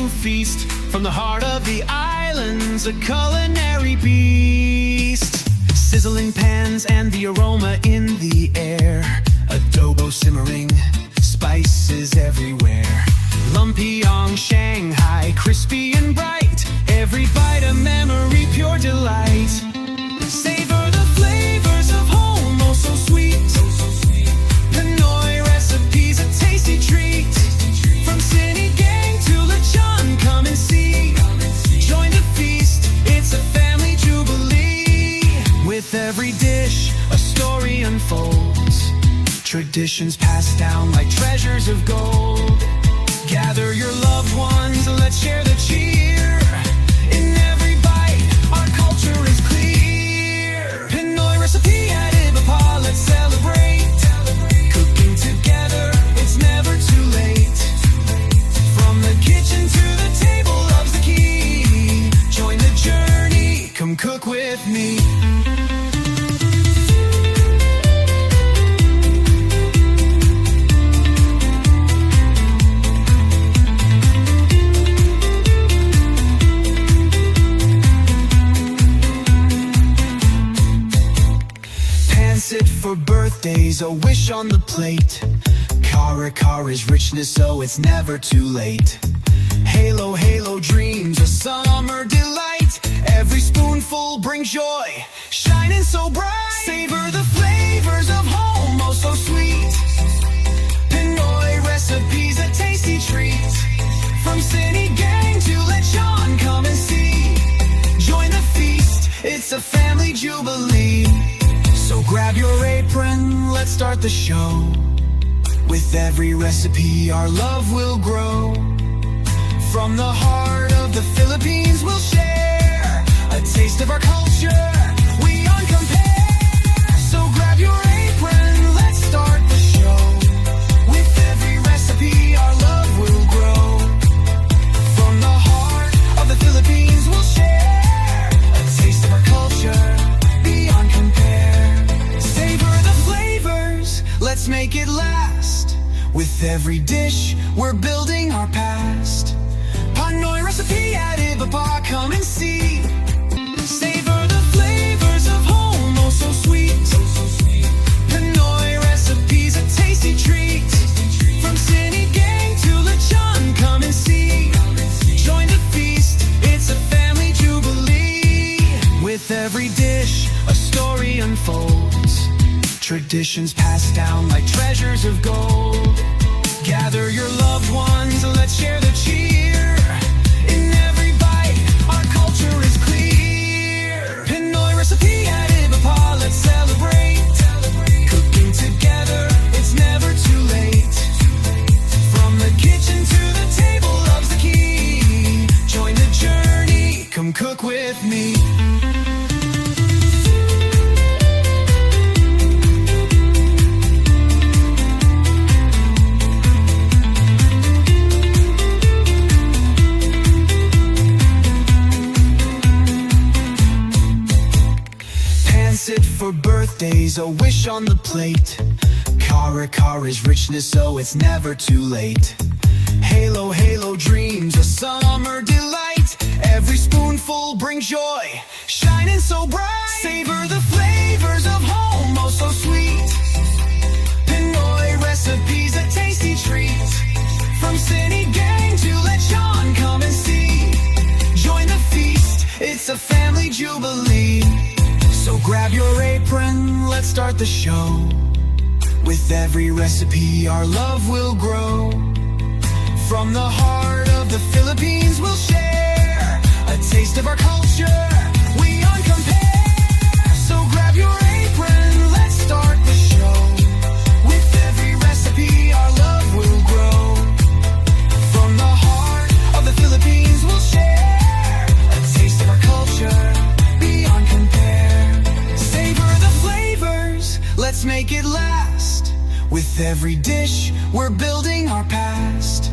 to feast. From the heart of the islands, a culinary beast. Sizzling pans and the aroma in the air. Adobo simmering, spices everywhere. Lumpyong, Shanghai, crispy and bright. Every bite a memory, pure delight. Savor the flavors of home, oh so sweet. Pinoy recipes, a tasty treat. From Sinigang to lechon, come and see. Join the feast, it's a family jubilee. With every dish, a story unfolds. Traditions passed down like treasures of gold. Gather your loved ones, let's share the cheer. In every bite, our culture is clear. Pinoy recipe at Ibapa, let's celebrate. Cooking together, it's never too late. From the kitchen to the table, love's the key. Join the journey, come cook with me. Sit for birthdays, a wish on the plate. Kara Kara's richness, so it's never too late. Halo, halo dreams, a summer delight. Every spoonful brings joy, shining so bright. Savor the flavors of home, oh so sweet. Pinoy recipes, a tasty treat. From Sinigang to lechon, come and see. Join the feast, it's a family jubilee. So grab your apron, let's start the show. With every recipe, our love will grow. From the heart of the Philippines, we'll share a taste of our culture, we uncompare. So grab your apron, let's start the show. With every recipe, our love will grow. From the heart of the Philippines, we'll share a taste of our culture, beyond compare. Savor the flavors, let's make it last. With every dish, we're building our past. Pinoy recipe at Ibaba, come and see. Savor the flavors of home, oh so sweet. Pinoy recipes, a tasty treat. From Sinigang to lechon, come and see. Join the feast, it's a family jubilee. With every dish, a story unfolds. Traditions passed down like treasures of gold. Gather your loved ones, let's share the cheer. In every bite, our culture is clear. Pinoy recipe at Ibapa, let's celebrate. Cooking together, it's never too late. From the kitchen to the table, love's the key. Join the journey, come cook with me. Sit for birthdays, a wish on the plate. Kara Kara's richness, so it's never too late. Halo, halo dreams, a summer delight. Every spoonful brings joy, shining so bright. Savor the flavors of home, oh so sweet. Pinoy recipes, a tasty treat. From Sinigang to lechon, come and see. Join the feast, it's a family jubilee. So grab your apron, let's start the show. With every recipe, our love will grow. From the heart of the Philippines, we'll share a taste of our culture, we uncompare. So grab your apron, let's start the show. With every recipe, our love will grow. From the heart of the Philippines, we'll share a taste of our culture, beyond compare. Savor the flavors, let's make it last. With every dish, we're building our past.